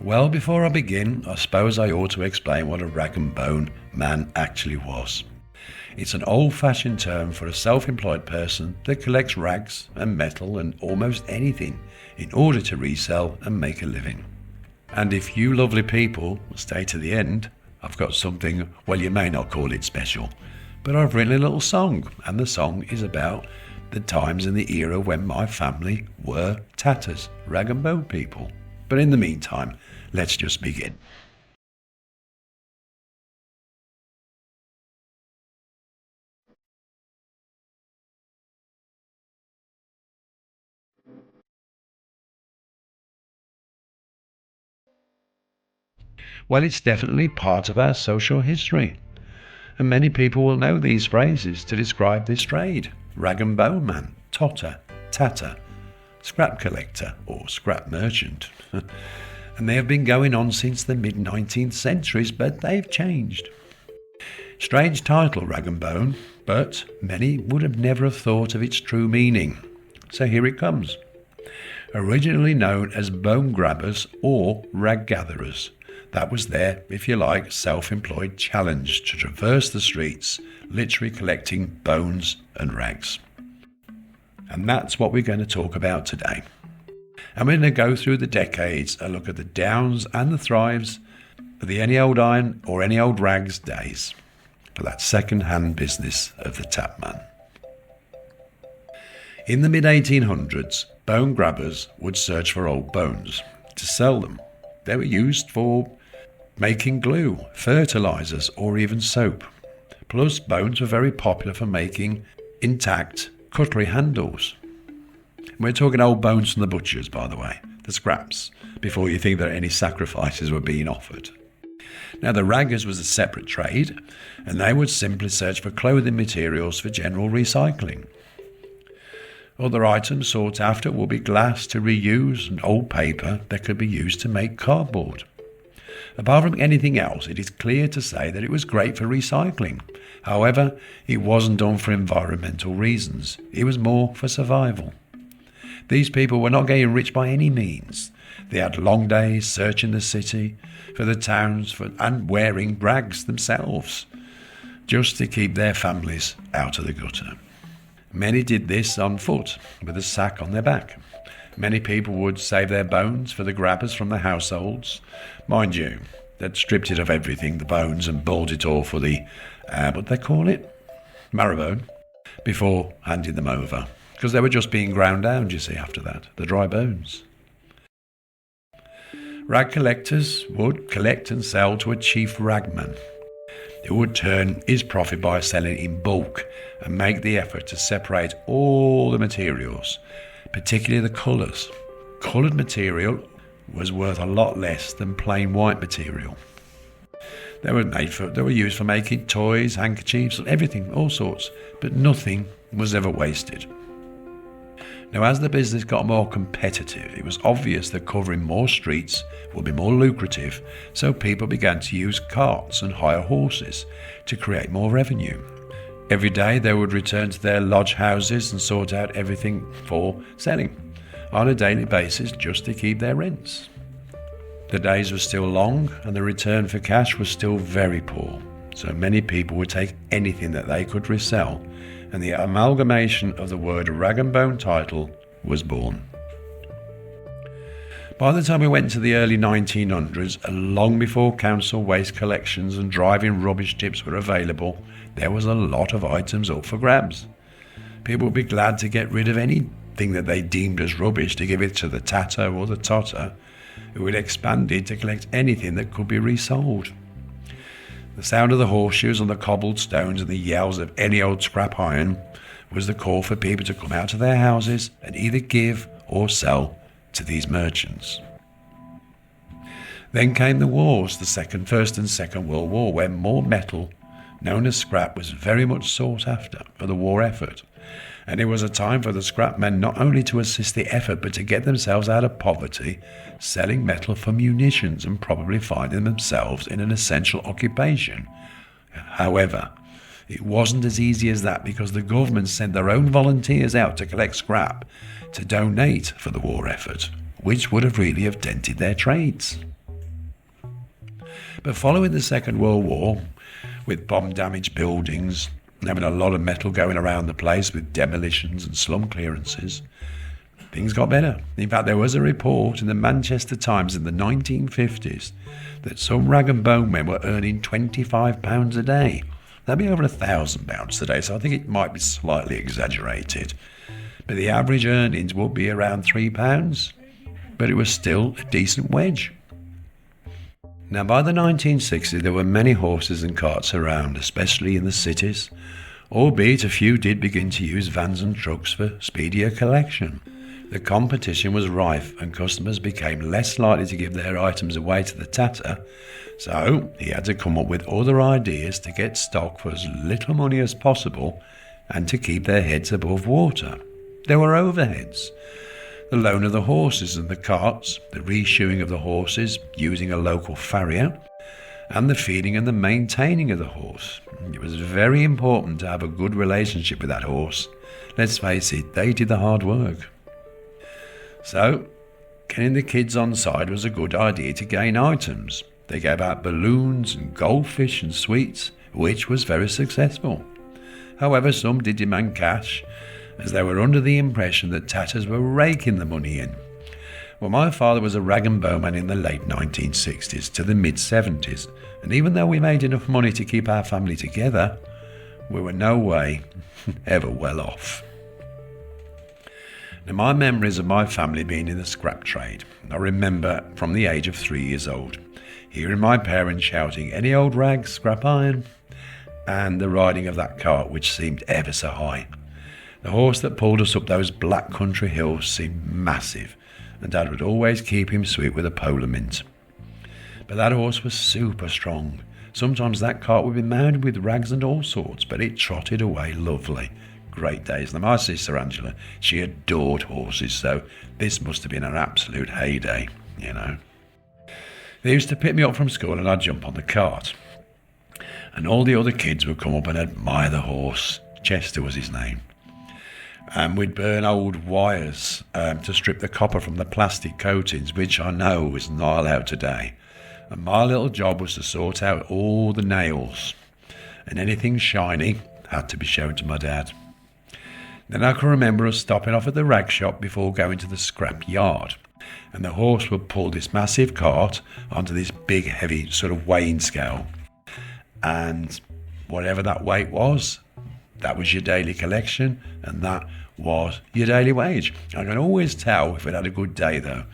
Well, before I begin, I suppose I ought to explain what a rag and bone man actually was. It's an old-fashioned term for a self-employed person that collects rags and metal and almost anything in order to resell and make a living. And if you lovely people stay to the end, I've got something, well, you may not call it special, but I've written a little song, and the song is about the times in the era when my family were tatters, rag and bone people. But in the meantime, let's just begin. Well, it's definitely part of our social history, and many people will know these phrases to describe this trade: rag and bone man, totter, tatter, scrap collector or scrap merchant. And they have been going on since the mid-19th centuries, but they've changed. Strange title, rag and bone, but many would have never have thought of its true meaning. So here it comes. Originally known as bone grabbers or rag gatherers, that was their, if you like, self-employed challenge to traverse the streets, literally collecting bones and rags. And that's what we're going to talk about today. And we're going to go through the decades and look at the downs and the thrives of the any old iron or any old rags days for that second-hand business of the tapman. In the mid-1800s, bone grabbers would search for old bones to sell them. They were used for making glue, fertilisers, or even soap. Plus, bones were very popular for making intact cutlery handles. We're talking old bones from the butchers, by the way, the scraps, before you think that any sacrifices were being offered. Now, the raggers was a separate trade, and they would simply search for clothing materials for general recycling. Other items sought after will be glass to reuse and old paper that could be used to make cardboard. Apart from anything else, it is clear to say that it was great for recycling. However, it wasn't done for environmental reasons. It was more for survival. These people were not getting rich by any means. They had long days searching the city, for the towns, and wearing rags themselves, just to keep their families out of the gutter. Many did this on foot, with a sack on their back. Many people would save their bones for the grabbers from the households. Mind you, they'd stripped it of everything, the bones, and boiled it all for the, what they call it? Marrowbone, before handing them over. Because they were just being ground down, you see, after that, the dry bones. Rag collectors would collect and sell to a chief ragman, who would turn his profit by selling in bulk and make the effort to separate all the materials, particularly the colours. Coloured material was worth a lot less than plain white material. They were used for making toys, handkerchiefs, everything, all sorts, but nothing was ever wasted. Now, as the business got more competitive, it was obvious that covering more streets would be more lucrative, so people began to use carts and hire horses to create more revenue. Every day they would return to their lodge houses and sort out everything for selling on a daily basis just to keep their rents. The days were still long and the return for cash was still very poor, so many people would take anything that they could resell, and the amalgamation of the word rag and bone title was born. By the time we went to the early 1900s, and long before council waste collections and driving rubbish tips were available, there was a lot of items up for grabs. People would be glad to get rid of anything that they deemed as rubbish to give it to the tatter or the totter, who had expanded to collect anything that could be resold. The sound of the horseshoes on the cobbled stones and the yells of any old scrap iron was the call for people to come out of their houses and either give or sell to these merchants. Then came the wars, the First and Second World War, where more metal, known as scrap, was very much sought after for the war effort. And it was a time for the scrap men not only to assist the effort, but to get themselves out of poverty, selling metal for munitions and probably finding themselves in an essential occupation. However, it wasn't as easy as that, because the government sent their own volunteers out to collect scrap to donate for the war effort, which would have really dented their trades. But following the Second World War, with bomb-damaged buildings, and having a lot of metal going around the place with demolitions and slum clearances, things got better. In fact, there was a report in the Manchester Times in the 1950s that some rag and bone men were earning £25 a day. That'd be over £1,000 today, so I think it might be slightly exaggerated. But the average earnings would be around £3, but it was still a decent wage. Now, by the 1960s, there were many horses and carts around, especially in the cities, albeit a few did begin to use vans and trucks for speedier collection. The competition was rife and customers became less likely to give their items away to the tatter, so he had to come up with other ideas to get stock for as little money as possible and to keep their heads above water. There were overheads. The loan of the horses and the carts, the reshoeing of the horses using a local farrier, and the feeding and the maintaining of the horse. It was very important to have a good relationship with that horse. Let's face it, they did the hard work. So, getting the kids on side was a good idea to gain items. They gave out balloons and goldfish and sweets, which was very successful. However, some did demand cash, as they were under the impression that tatters were raking the money in. Well, my father was a rag and bone man in the late 1960s to the mid-70s, and even though we made enough money to keep our family together, we were no way ever well off. Now, my memories of my family being in the scrap trade, I remember from the age of 3 years old, hearing my parents shouting, "Any old rags, scrap iron," and the riding of that cart which seemed ever so high. The horse that pulled us up those black country hills seemed massive, and Dad would always keep him sweet with a polar mint. But that horse was super strong. Sometimes that cart would be mounted with rags and all sorts, but it trotted away lovely. Great days. Now, my sister Angela, she adored horses, so this must have been an absolute heyday, you know. They used to pick me up from school and I'd jump on the cart. And all the other kids would come up and admire the horse. Chester was his name. And we'd burn old wires to strip the copper from the plastic coatings, which I know is not allowed today. And my little job was to sort out all the nails, and anything shiny had to be shown to my dad. Then I can remember us stopping off at the rag shop before going to the scrap yard, and the horse would pull this massive cart onto this big, heavy sort of weighing scale, and whatever that weight was, that was your daily collection, and that was your daily wage. I can always tell if it had a good day, though,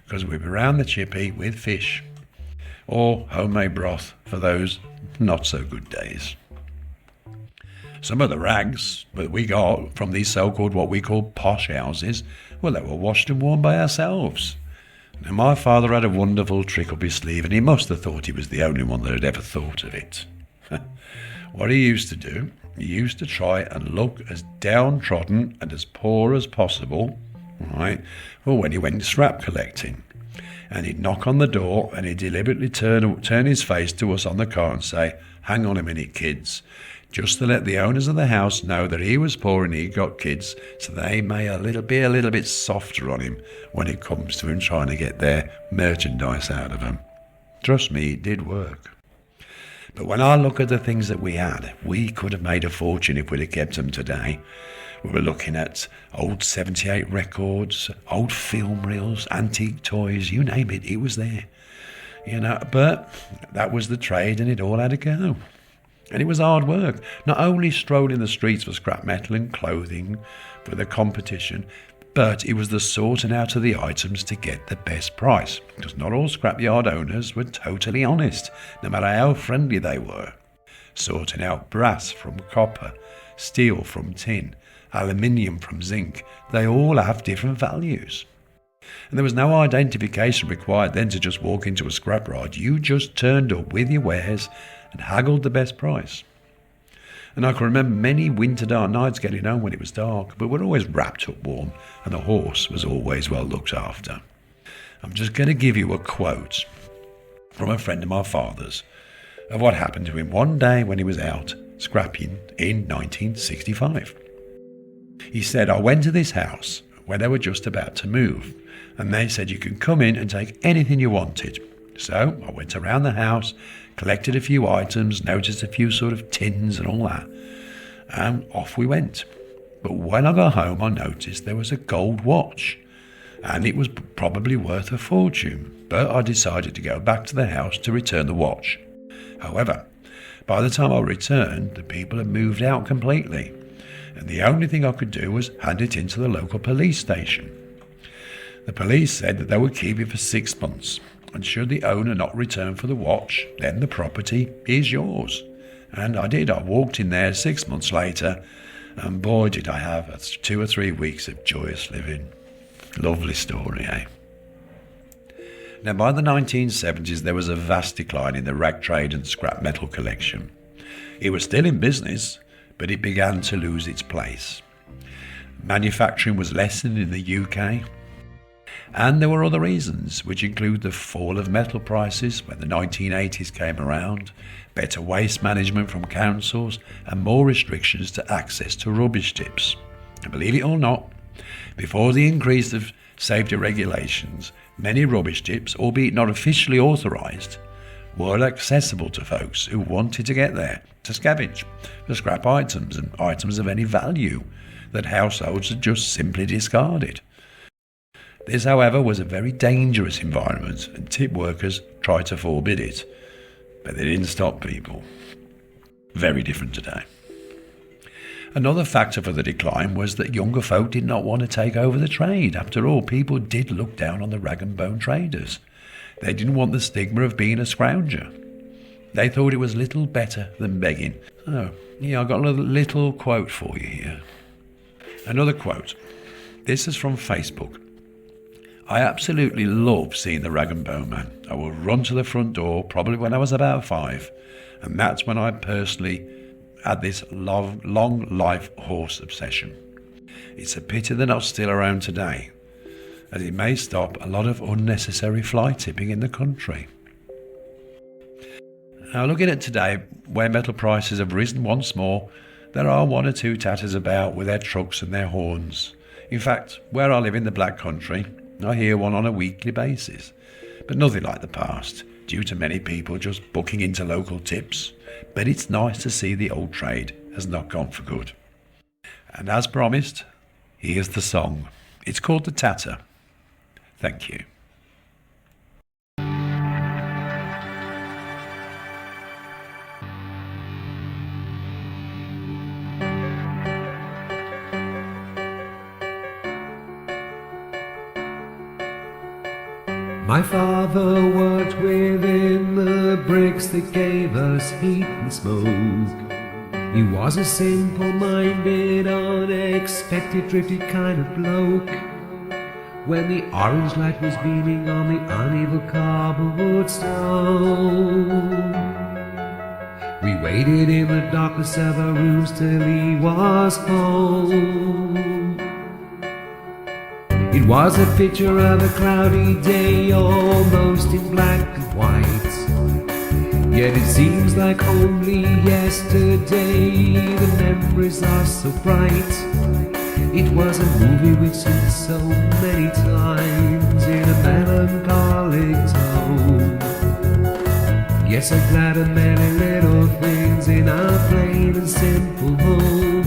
because we'd be round the chippy with fish or homemade broth for those not-so-good days. Some of the rags that we got from these so-called what we call posh houses, well, they were washed and worn by ourselves. Now, my father had a wonderful trick up his sleeve, and he must have thought he was the only one that had ever thought of it. What he used to do, he used to try and look as downtrodden and as poor as possible, right, for when he went scrap collecting. And he'd knock on the door and he'd deliberately turn his face to us on the car and say, "Hang on a minute, kids," just to let the owners of the house know that he was poor and he'd got kids, so they may be a little bit softer on him when it comes to him trying to get their merchandise out of him. Trust me, it did work. But when I look at the things that we had, we could have made a fortune if we'd have kept them today. We were looking at old 78 records, old film reels, antique toys, you name it, it was there. You know, but that was the trade and it all had to go. And it was hard work, not only strolling the streets for scrap metal and clothing for the competition, but it was the sorting out of the items to get the best price, because not all scrapyard owners were totally honest, no matter how friendly they were. Sorting out brass from copper, steel from tin, aluminium from zinc, they all have different values. And there was no identification required then to just walk into a scrapyard. You just turned up with your wares and haggled the best price. And I can remember many winter dark nights getting home when it was dark, but we're always wrapped up warm, and the horse was always well looked after. I'm just going to give you a quote from a friend of my father's of what happened to him one day when he was out scrapping in 1965. He said, "I went to this house where they were just about to move, and they said you could come in and take anything you wanted. So I went around the house, collected a few items, noticed a few sort of tins and all that, and off we went. But when I got home, I noticed there was a gold watch, and it was probably worth a fortune. But I decided to go back to the house to return the watch. However, by the time I returned, the people had moved out completely, and the only thing I could do was hand it into the local police station. The police said that they would keep it for 6 months, and should the owner not return for the watch, then the property is yours. And I did. I walked in there 6 months later, and boy did I have 2 or 3 weeks of joyous living. Lovely story, eh? Now, by the 1970s, there was a vast decline in the rag trade and scrap metal collection. It was still in business, but it began to lose its place. Manufacturing was lessened in the UK, and there were other reasons, which include the fall of metal prices when the 1980s came around, better waste management from councils, and more restrictions to access to rubbish tips. And believe it or not, before the increase of safety regulations, many rubbish tips, albeit not officially authorised, were accessible to folks who wanted to get there to scavenge for scrap items and items of any value that households had just simply discarded. This, however, was a very dangerous environment, and tip workers tried to forbid it, but they didn't stop people. Very different today. Another factor for the decline was that younger folk did not want to take over the trade. After all, people did look down on the rag and bone traders. They didn't want the stigma of being a scrounger. They thought it was little better than begging. Oh, yeah, I've got a little quote for you here. Another quote. This is from Facebook. I absolutely love seeing the rag and bone man. I will run to the front door, probably when I was about 5, and that's when I personally had this long life horse obsession. It's a pity they're not still around today, as it may stop a lot of unnecessary fly tipping in the country. Now, looking at today, where metal prices have risen once more, there are 1 or 2 tatters about with their trucks and their horns. In fact, where I live in the Black Country, I hear one on a weekly basis, but nothing like the past, due to many people just booking into local tips. But it's nice to see the old trade has not gone for good. And as promised, here's the song. It's called The Tatter. Thank you. My father worked within the bricks that gave us heat and smoke. He was a simple-minded, unexpected, drifty kind of bloke. When the orange light was beaming on the uneven cardboard stone, we waited in the darkness of our rooms till he was home. It was a picture of a cloudy day, almost in black and white. Yet it seems like only yesterday, the memories are so bright. It was a movie we'd seen so many times in a melancholic tone. Yes, I'm glad of many little things in our plain and simple home.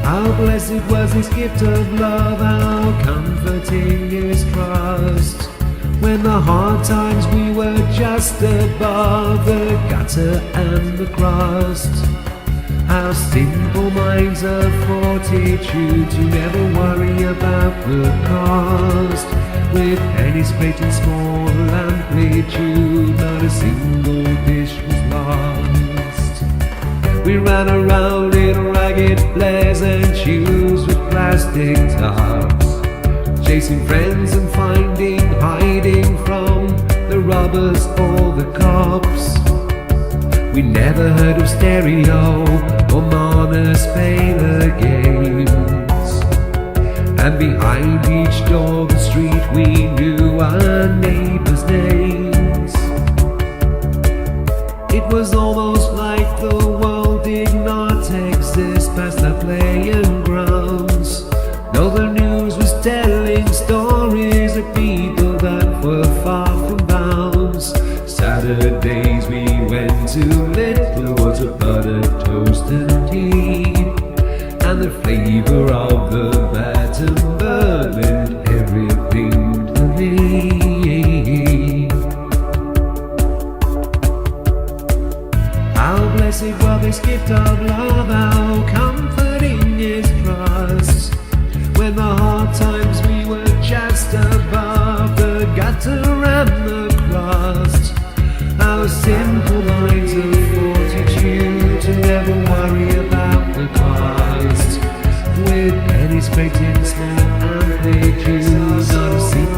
How blessed was this gift of love, how comforting his trust. When the hard times we were just above the gutter and the crust. How simple minds of fortitude to never worry about the cost. With pennies scraped in small amplitude, not a single dish was lost. We ran around in ragged flares and shoes with plastic tops, chasing friends and hiding from the robbers or the cops. We never heard of stereo or monosphaler games, and behind each door of the street we knew our neighbors' names. It was almost like the world did not exist past the playing grounds. No, the news was telling stories of people that were far from Gonna see